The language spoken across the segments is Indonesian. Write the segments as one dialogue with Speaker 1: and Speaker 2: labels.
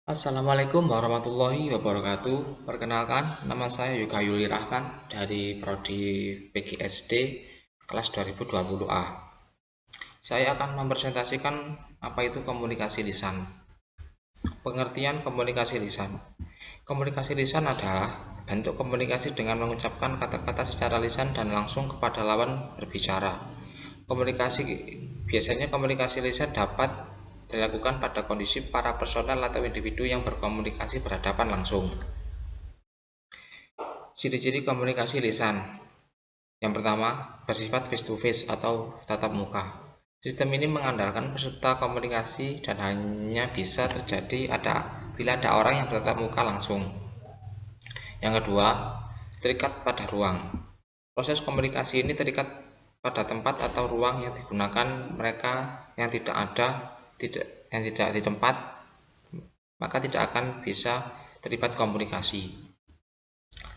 Speaker 1: Assalamualaikum warahmatullahi wabarakatuh. Perkenalkan, nama saya Yoga Yuli Rahman dari Prodi PGSD kelas 2020A. Saya akan mempresentasikan apa itu komunikasi lisan. Pengertian komunikasi lisan. Komunikasi lisan adalah bentuk komunikasi dengan mengucapkan kata-kata secara lisan dan langsung kepada lawan berbicara. Komunikasi lisan dapat dilakukan pada kondisi para personel atau individu yang berkomunikasi berhadapan langsung. Ciri-ciri komunikasi lisan. Yang pertama, bersifat face to face atau tatap muka. Sistem ini mengandalkan peserta komunikasi dan hanya bisa terjadi bila ada orang yang bertatap muka langsung. Yang kedua, terikat pada ruang. Proses komunikasi ini terikat pada tempat atau ruang yang digunakan. Mereka yang tidak di tempat, maka tidak akan bisa terlibat komunikasi.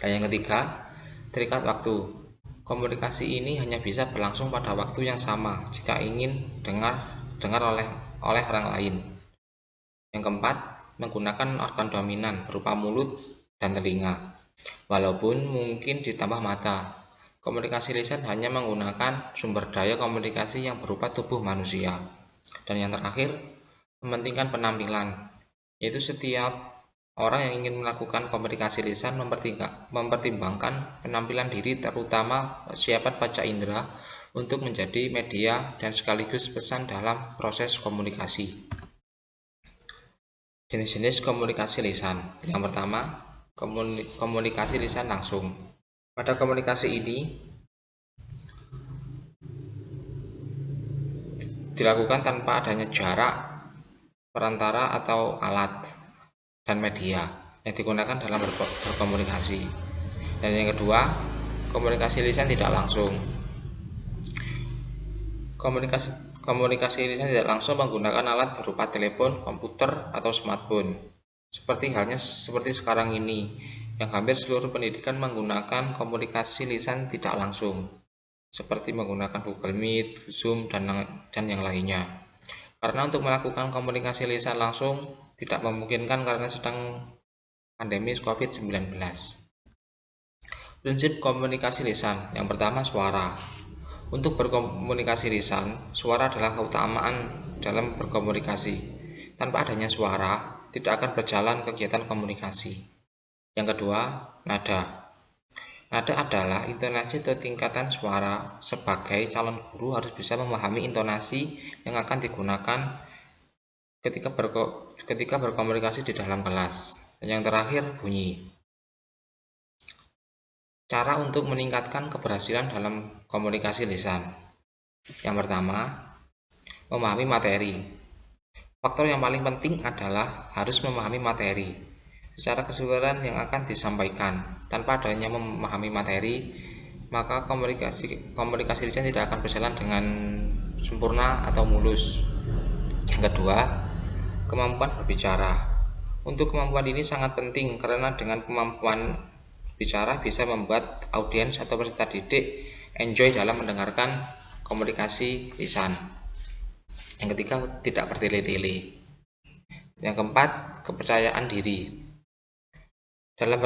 Speaker 1: Dan yang ketiga, terikat waktu. Komunikasi ini hanya bisa berlangsung pada waktu yang sama jika ingin dengar oleh orang lain. Yang keempat, menggunakan organ dominan berupa mulut dan telinga. Walaupun mungkin ditambah mata, komunikasi lisan hanya menggunakan sumber daya komunikasi yang berupa tubuh manusia. Dan yang terakhir, mementingkan penampilan, yaitu setiap orang yang ingin melakukan komunikasi lisan mempertimbangkan penampilan diri, terutama kesiapan panca indera untuk menjadi media dan sekaligus pesan dalam proses komunikasi. Jenis-jenis komunikasi lisan. Yang pertama, komunikasi lisan langsung. Pada komunikasi ini dilakukan tanpa adanya jarak, perantara atau alat dan media yang digunakan dalam berkomunikasi. Dan yang kedua, komunikasi lisan tidak langsung. Komunikasi lisan tidak langsung menggunakan alat berupa telepon, komputer, atau smartphone. Seperti sekarang ini, yang hampir seluruh pendidikan menggunakan komunikasi lisan tidak langsung, seperti menggunakan Google Meet, Zoom, dan yang lainnya. Karena untuk melakukan komunikasi lisan langsung tidak memungkinkan karena sedang pandemi COVID-19. Prinsip komunikasi lisan. Yang pertama, suara. Untuk berkomunikasi lisan, suara adalah keutamaan dalam berkomunikasi. Tanpa adanya suara, tidak akan berjalan kegiatan komunikasi. Yang kedua, nada. Nada adalah intonasi atau tingkatan suara. Sebagai calon guru harus bisa memahami intonasi yang akan digunakan ketika berkomunikasi di dalam kelas. Dan yang terakhir, bunyi. Cara untuk meningkatkan keberhasilan dalam komunikasi lisan. Yang pertama, memahami materi. Faktor yang paling penting adalah harus memahami materi secara keseluruhan yang akan disampaikan. Tanpa adanya memahami materi, maka komunikasi lisan tidak akan berjalan dengan sempurna atau mulus. Yang kedua, kemampuan berbicara. Untuk kemampuan ini sangat penting karena dengan kemampuan bicara bisa membuat audiens atau peserta didik enjoy dalam mendengarkan komunikasi lisan. Yang ketiga, tidak bertele-tele. Yang keempat, kepercayaan diri. Dalam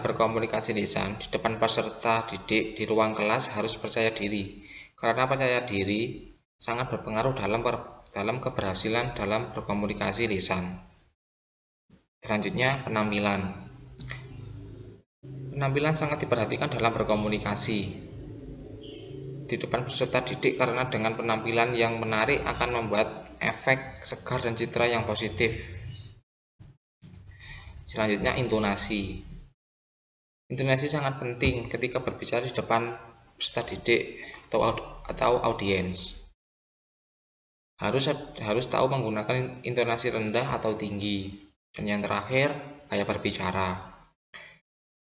Speaker 1: berkomunikasi lisan di depan peserta didik di ruang kelas harus percaya diri, karena percaya diri sangat berpengaruh dalam keberhasilan dalam berkomunikasi lisan. Selanjutnya, penampilan. Penampilan sangat diperhatikan dalam berkomunikasi di depan peserta didik karena dengan penampilan yang menarik akan membuat efek segar dan citra yang positif. Selanjutnya, intonasi. Intonasi sangat penting ketika berbicara di depan peserta didik atau audiens. Harus tahu menggunakan intonasi rendah atau tinggi. Dan yang terakhir, gaya berbicara.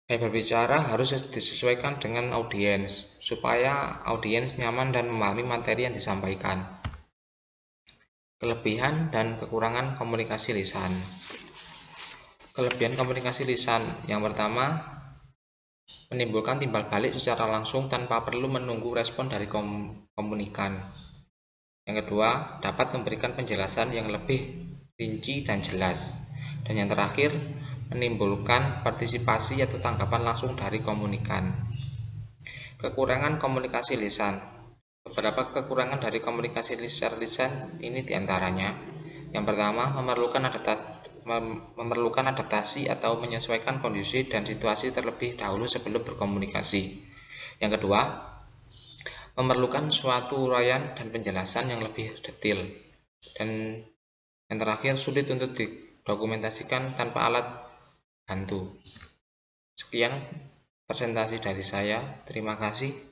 Speaker 1: Gaya berbicara harus disesuaikan dengan audiens supaya audiens nyaman dan memahami materi yang disampaikan. Kelebihan dan kekurangan komunikasi lisan. Kelebihan komunikasi lisan. Yang pertama, menimbulkan timbal balik secara langsung tanpa perlu menunggu respon dari komunikan. Yang kedua, dapat memberikan penjelasan yang lebih rinci dan jelas. Dan yang terakhir, menimbulkan partisipasi atau tanggapan langsung dari komunikan. Kekurangan komunikasi lisan. Beberapa kekurangan dari komunikasi secara lisan ini diantaranya. Yang pertama, memerlukan adaptasi atau menyesuaikan kondisi dan situasi terlebih dahulu sebelum berkomunikasi. Yang kedua, memerlukan suatu uraian dan penjelasan yang lebih detail. Dan yang terakhir, sulit untuk didokumentasikan tanpa alat bantu. Sekian presentasi dari saya. Terima kasih.